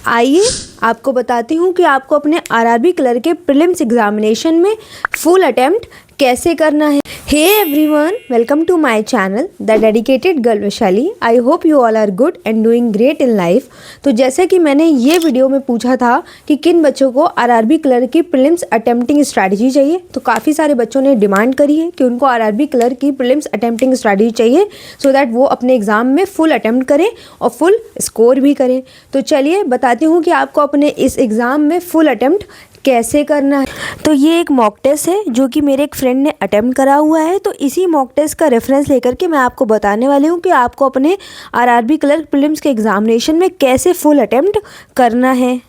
आइए आपको बताती हूँ कि आपको अपने आरआरबी क्लर्क के प्रीलिम्स एग्जामिनेशन में फुल अटेम्प्ट कैसे करना है। Hey everyone, welcome to my channel the dedicated girl Vaishali. I hope you all are good and doing great in life. तो जैसे कि मैंने ये वीडियो में पूछा था कि किन बच्चों को आरआरबी क्लर्क की प्रीलिम्स अटेम्प्टिंग स्ट्रैटेजी चाहिए, तो काफ़ी सारे बच्चों ने डिमांड करी है कि उनको आरआरबी क्लर्क की प्रीलिम्स अटेम्प्टिंग स्ट्रैटेजी चाहिए सो दैट वो अपने एग्जाम में फुल अटेम्प्ट करें और फुल स्कोर भी करें। तो चलिए बताती हूँ कि आपको अपने इस एग्ज़ाम में फुल अटेम्प्ट कैसे करना है। तो ये एक मॉक टेस्ट है जो कि मेरे एक फ्रेंड ने अटेम्प्ट करा हुआ है। तो इसी मॉक टेस्ट का रेफरेंस लेकर के मैं आपको बताने वाली हूँ कि आपको अपने आरआरबी क्लर्क प्रीलिम्स के एग्जामिनेशन में कैसे फुल अटेम्प्ट करना है।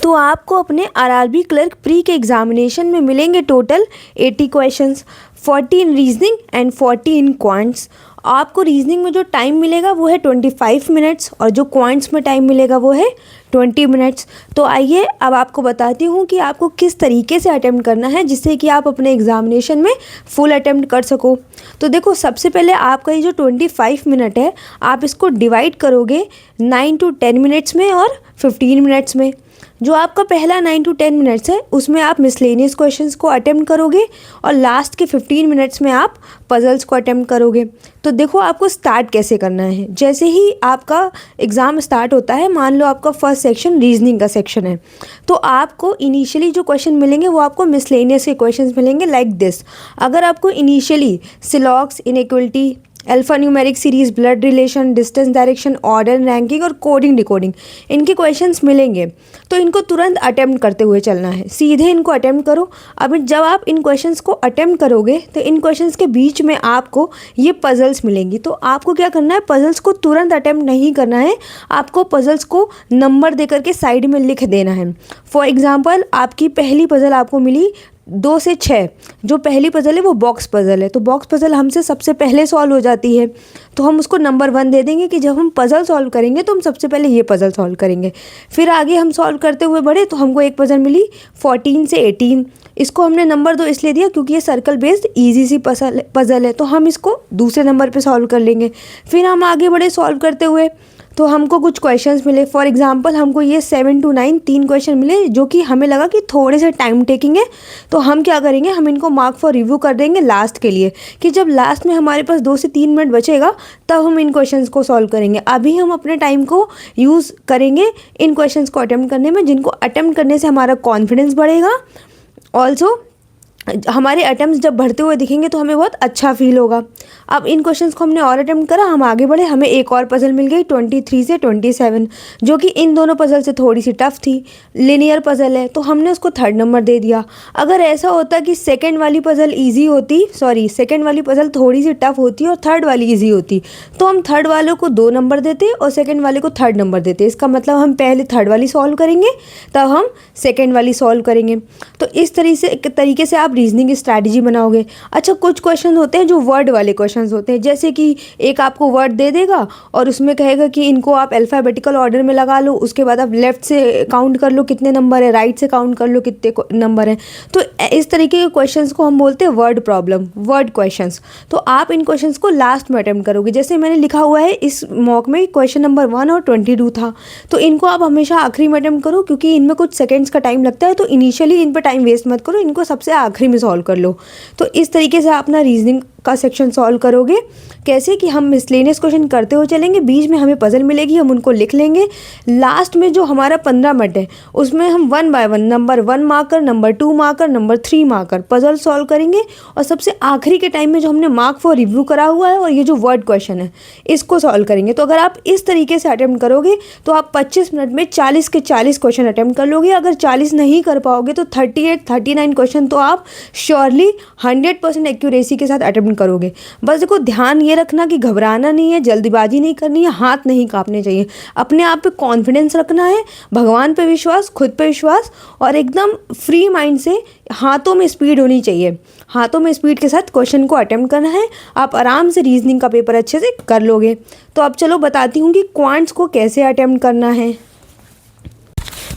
तो आपको अपने आरआरबी क्लर्क प्री के एग्जामिनेशन में मिलेंगे total 80 questions, 40 in reasoning and 40 in quants. आपको रीजनिंग में जो टाइम मिलेगा वो है 25 मिनट्स और जो क्वांट्स में टाइम मिलेगा वो है 20 मिनट्स। तो आइए अब आपको बताती हूँ कि आपको किस तरीके से अटेम्प्ट करना है जिससे कि आप अपने एग्जामिनेशन में फुल अटेम्प्ट कर सको। तो देखो, सबसे पहले आपका ये जो 25 मिनट है आप इसको डिवाइड करोगे 9 to 10 मिनट्स में और 15 मिनट्स में। जो आपका पहला 9 to 10 मिनट्स है उसमें आप मिसलेनियस क्वेश्चंस को अटेम्प्ट करोगे और लास्ट के 15 मिनट्स में आप पजल्स को अटेम्प्ट करोगे। तो देखो आपको स्टार्ट कैसे करना है। जैसे ही आपका एग्ज़ाम स्टार्ट होता है, मान लो आपका फर्स्ट सेक्शन रीजनिंग का सेक्शन है, तो आपको इनिशियली जो क्वेश्चन मिलेंगे वो आपको मिसलेनियस के क्वेश्चंस मिलेंगे लाइक दिस। अगर आपको इनिशियली सिलॉक्स, inequality, alpha numeric series, blood relation, distance direction, order ranking और कोडिंग डिकोडिंग इनके क्वेश्चंस मिलेंगे तो इनको तुरंत अटेम्प्ट करते हुए चलना है, सीधे इनको अटेम्प्ट करो। अब जब आप इन क्वेश्चंस को अटेम्प्ट करोगे तो इन क्वेश्चंस के बीच में आपको ये पजल्स मिलेंगी। तो आपको क्या करना है, पजल्स को तुरंत अटेम्प्ट नहीं करना है, आपको पजल्स को नंबर दे करके साइड में लिख देना है। फॉर एग्जाम्पल, आपकी पहली पजल आपको मिली 2 से 6। जो पहली पजल है वो बॉक्स पजल है, तो बॉक्स पजल हमसे सबसे पहले सॉल्व हो जाती है, तो हम उसको नंबर 1 दे देंगे कि जब हम पजल सॉल्व करेंगे तो हम सबसे पहले ये पजल सॉल्व करेंगे। फिर आगे हम सॉल्व करते हुए बढ़े तो हमको एक पजल मिली 14 से 18। इसको हमने नंबर 2 इसलिए दिया क्योंकि ये सर्कल बेस्ड ईजी सी पजल है, तो हम इसको दूसरे नंबर पर सॉल्व कर लेंगे। फिर हम आगे बढ़े सॉल्व करते हुए तो हमको कुछ क्वेश्चंस मिले। फॉर एग्जांपल, हमको ये 7 to 9 3 क्वेश्चन मिले जो कि हमें लगा कि थोड़े से टाइम टेकिंग है, तो हम क्या करेंगे, हम इनको मार्क फॉर रिव्यू कर देंगे लास्ट के लिए कि जब लास्ट में हमारे पास 2 से 3 मिनट बचेगा तब हम इन क्वेश्चंस को सॉल्व करेंगे। अभी हम अपने टाइम को यूज़ करेंगे इन क्वेश्चंस को अटेम्प्ट करने में, जिनको अटेम्प्ट करने से हमारा कॉन्फिडेंस बढ़ेगा। ऑल्सो हमारे अटेम्प्ट्स जब बढ़ते हुए दिखेंगे तो हमें बहुत अच्छा फील होगा। अब इन क्वेश्चंस को हमने और अटेम्प्ट करा, हम आगे बढ़े, हमें एक और पजल मिल गई 23 से 27 जो कि इन दोनों पजल से थोड़ी सी टफ थी, लिनियर पजल है, तो हमने उसको 3rd नंबर दे दिया। अगर ऐसा होता कि सेकंड वाली पजल थोड़ी सी टफ होती और 3rd वाली ईजी होती तो हम 3rd वालों को 2 नंबर देते और सेकेंड वाले को 3rd नंबर देते। इसका मतलब हम पहले 3rd वाली सॉल्व करेंगे तब हम सेकेंड वाली सॉल्व करेंगे। तो इस तरीके से आप रीजनिंग स्ट्रैटेजी बनाओगे। अच्छा, कुछ क्वेश्चन होते हैं जो वर्ड वाले क्वेश्चंस होते हैं, जैसे कि एक आपको वर्ड दे देगा और उसमें कहेगा कि इनको आप अल्फ़ाबेटिकल ऑर्डर में लगा लो, उसके बाद आप लेफ़्ट से काउंट कर लो कितने नंबर है, राइट से काउंट कर लो कितने नंबर हैं। तो इस तरीके के क्वेश्चंस को हम बोलते हैं वर्ड प्रॉब्लम, वर्ड क्वेश्चंस। तो आप इन क्वेश्चंस को लास्ट में अटेम्प्ट करोगे। जैसे मैंने लिखा हुआ है इस मॉक में क्वेश्चन नंबर 1 और 22 था, तो इनको आप हमेशा आखिरी में अटेम्प्ट करो क्योंकि इनमें कुछ सेकेंड्स का टाइम लगता है। तो इनिशियली इन पर टाइम वेस्ट मत करो, इनको सबसे आखिरी में सॉल्व कर लो। तो इस तरीके से आप अपना रीजनिंग का सेक्शन सॉल्व करोगे। कैसे कि हम मिसलेनियस क्वेश्चन करते हुए चलेंगे, बीच में हमें पजल मिलेगी, हम उनको लिख लेंगे। लास्ट में जो हमारा 15 मिनट है उसमें हम 1 by 1 number 1 marker, number 2 marker, number 3 marker puzzle solve करेंगे और सबसे आखिरी के टाइम में जो हमने मार्क फॉर रिव्यू करा हुआ है और ये जो वर्ड क्वेश्चन है इसको सॉल्व करेंगे। तो अगर आप इस तरीके से अटेम्प्ट करोगे तो आप 25 मिनट में 40 के 40 क्वेश्चन अटेम्प्ट कर लोगे। अगर 40 नहीं कर पाओगे तो 38 39 क्वेश्चन तो आप श्योरली 100% एक्यूरेसी के साथ अटेम्प्ट करोगे। बस देखो, ध्यान ये रखना कि घबराना नहीं है, जल्दबाजी नहीं करनी है, हाथ नहीं कांपने चाहिए, अपने आप पे कॉन्फिडेंस रखना है, भगवान पे विश्वास, खुद पे विश्वास और एकदम फ्री माइंड से हाथों में स्पीड होनी चाहिए। हाथों में स्पीड के साथ क्वेश्चन को अटेम्प्ट करना है, आप आराम से रीजनिंग का पेपर अच्छे से कर लोगे। तो अब चलो बताती हूँ कि क्वांट्स को कैसे अटेम्प्ट करना है।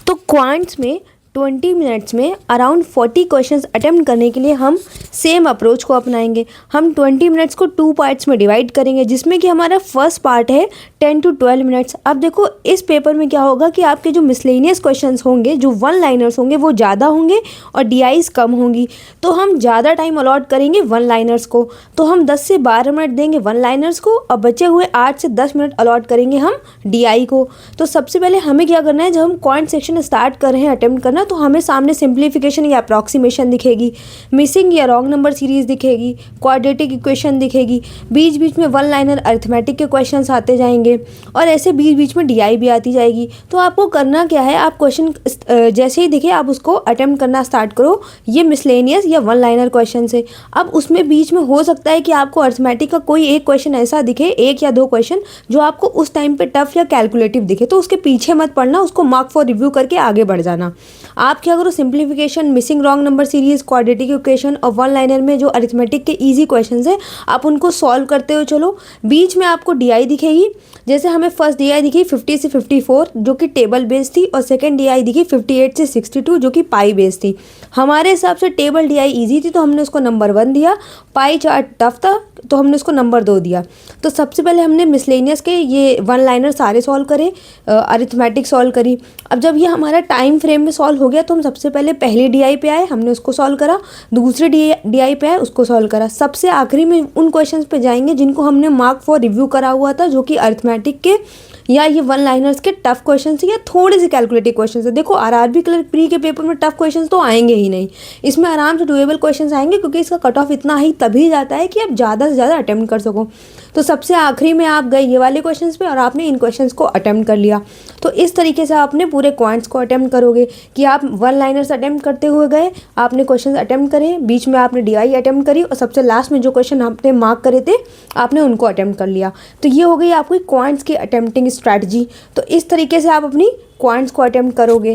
तो क्वांट्स में 20 मिनट्स में अराउंड 40 क्वेश्चंस अटेम्प्ट करने के लिए हम सेम अप्रोच को अपनाएंगे। हम 20 मिनट्स को 2 पार्ट्स में डिवाइड करेंगे, जिसमें कि हमारा फर्स्ट पार्ट है 10 to 12 मिनट्स। अब देखो इस पेपर में क्या होगा कि आपके जो मिसलेनियस क्वेश्चंस होंगे, जो वन लाइनर्स होंगे, वो ज़्यादा होंगे और डीआईज कम होंगी। तो हम ज़्यादा टाइम अलॉट करेंगे वन लाइनर्स को, तो हम 10 से 12 मिनट देंगे वन लाइनर्स को और बचे हुए 8 से 10 मिनट अलॉट करेंगे हम डीआई को। तो सबसे पहले हमें क्या करना है, जब हम क्वांट सेक्शन स्टार्ट कर रहे हैं अटेम्प्ट करना, तो हमें सामने सिंप्लीफिकेशन या अप्रॉक्सीमेशन दिखेगी, मिसिंग या रॉन्ग नंबर सीरीज दिखेगी, क्वाड्रेटिक इक्वेशन दिखेगी, बीच बीच में वन लाइनर अरिथमेटिक के क्वेश्चंस आते जाएंगे और ऐसे बीच बीच में डीआई भी आती जाएगी। तो आपको करना क्या है, आप क्वेश्चन जैसे ही दिखे आप उसको अटेम्प्ट करना स्टार्ट करो। ये मिसलेनियस या वन लाइनर क्वेश्चन है। अब उसमें बीच में हो सकता है कि आपको अरिथमेटिक का कोई एक क्वेश्चन ऐसा दिखे, एक या दो क्वेश्चन जो आपको उस टाइम पे टफ या कैलकुलेटिव दिखे, तो उसके पीछे मत पड़ना, उसको मार्क फॉर रिव्यू करके आगे बढ़ जाना। आप क्या करो, simplification, missing wrong number series, quadratic equation और वन लाइनर में जो अरिथमेटिक के इजी क्वेश्चंस है आप उनको सॉल्व करते हो चलो। बीच में आपको डीआई दिखेगी, जैसे हमें फर्स्ट डीआई दिखी 50 से 54 जो कि टेबल बेस्ड थी, और सेकंड डीआई दिखी 58 से 62 जो कि पाई बेस्ड थी। हमारे हिसाब से टेबल डीआई इजी थी तो हमने उसको नंबर 1 दिया, पाई चार्ट टफ था तो हमने उसको नंबर 2 दिया। तो सबसे पहले हमने मिसलेनियस के ये वन लाइनर सारे सॉल्व करे, अरिथमेटिक सॉल्व करी। अब जब ये हमारा टाइम फ्रेम में सॉल्व हो गया तो हम सबसे पहले पहले डीआई पे आए, हमने उसको सॉल्व करा, दूसरे डीआई पे आए, उसको सॉल्व करा। सबसे आखिरी में उन क्वेश्चंस पे जाएंगे जिनको हमने मार्क फॉर रिव्यू करा हुआ था, जो कि अरिथमेटिक के या ये वन लाइनर्स के टफ क्वेश्चन थे या थोड़े से कैलकुलेटिव क्वेश्चन थे। देखो आरआरबी क्लर्क प्री के पेपर में टफ क्वेश्चन तो आएंगे ही नहीं, इसमें आराम से डुएबल क्वेश्चन आएंगे, क्योंकि इसका कट ऑफ इतना ही तभी जाता है कि आप ज़्यादा से ज़्यादा अटेम्प्ट कर सको। तो सबसे आखिरी में आप गए ये वाले क्वेश्चंस पे और आपने इन क्वेश्चंस को अटेम्प्ट कर लिया। तो इस तरीके से आपने पूरे क्वांट्स को अटेम्प्ट करोगे कि आप वन लाइनर्स अटेम्प्ट करते हुए गए, आपने क्वेश्चन अटेम्प्ट करे, बीच में आपने डीआई अटेम्प्ट करी और सबसे लास्ट में जो क्वेश्चन आपने मार्क करे थे आपने उनको अटेम्प्ट कर लिया। तो ये हो गई आपकी क्वांट्स की अटेम्प्टिंग स्ट्रैटेजी। तो इस तरीके से आप अपनी क्वांट्स को अटेम्प्ट करोगे।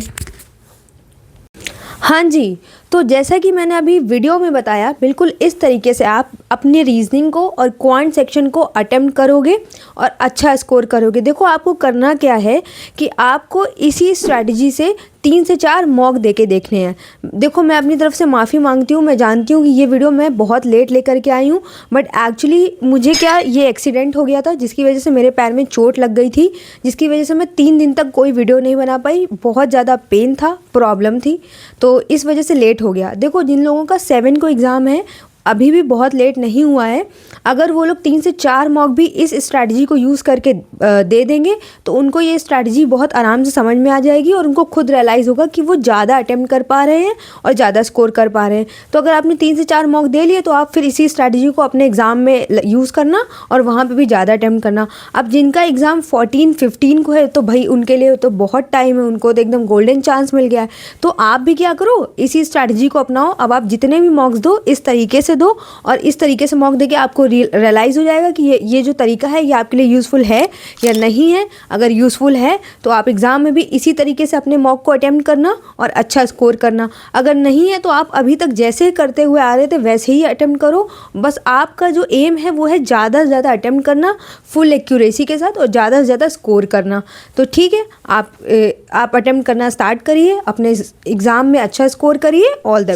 हाँ जी, तो जैसा कि मैंने अभी वीडियो में बताया, बिल्कुल इस तरीके से आप अपने रीजनिंग को और क्वांट सेक्शन को अटेम्प्ट करोगे और अच्छा स्कोर करोगे। देखो आपको करना क्या है कि आपको इसी स्ट्रैटेजी से 3 से 4 मॉक देके देखने हैं। देखो मैं अपनी तरफ से माफ़ी मांगती हूँ, मैं जानती हूँ कि ये वीडियो मैं बहुत लेट लेकर के आई हूँ, बट एक्चुअली मुझे क्या ये एक्सीडेंट हो गया था जिसकी वजह से मेरे पैर में चोट लग गई थी, जिसकी वजह से मैं 3 दिन तक कोई वीडियो नहीं बना पाई। बहुत ज़्यादा पेन था, प्रॉब्लम थी, तो इस वजह से लेट हो गया। देखो जिन लोगों का 7 को एग्ज़ाम है अभी भी बहुत लेट नहीं हुआ है, अगर वो लोग 3 से 4 मॉक भी इस स्ट्रैटेजी को यूज़ करके दे देंगे तो उनको ये स्ट्रैटेजी बहुत आराम से समझ में आ जाएगी और उनको खुद रियलाइज़ होगा कि वो ज़्यादा अटेम्प्ट कर पा रहे हैं और ज़्यादा स्कोर कर पा रहे हैं। तो अगर आपने 3 से 4 मॉक दे लिए तो आप फिर इसी स्ट्रैटेजी को अपने एग्ज़ाम में यूज़ करना और वहाँ पर भी ज़्यादा अटेम्प्ट करना। अब जिनका एग्ज़ाम 14-15 को है तो भाई उनके लिए तो बहुत टाइम है, उनको तो एकदम गोल्डन चांस मिल गया है। तो आप भी क्या करो, इसी स्ट्रैटेजी को अपनाओ। अब आप जितने भी मॉक्स दो इस तरीके से दो और इस तरीके से मॉक देके आपको रियलाइज़ हो जाएगा कि ये जो तरीका है ये आपके लिए यूज़फुल है या नहीं है। अगर यूज़फुल है तो आप एग्ज़ाम में भी इसी तरीके से अपने मॉक को अटेम्प्ट करना और अच्छा स्कोर करना। अगर नहीं है तो आप अभी तक जैसे करते हुए आ रहे थे वैसे ही अटेम्प्ट करो। बस आपका जो एम है वो है ज़्यादा से ज़्यादा अटेम्प्ट करना फुल एक्यूरेसी के साथ और ज़्यादा से ज़्यादा स्कोर करना। तो ठीक है, आप अटेम्प्ट करना स्टार्ट करिए, अपने एग्ज़ाम में अच्छा स्कोर करिए। All the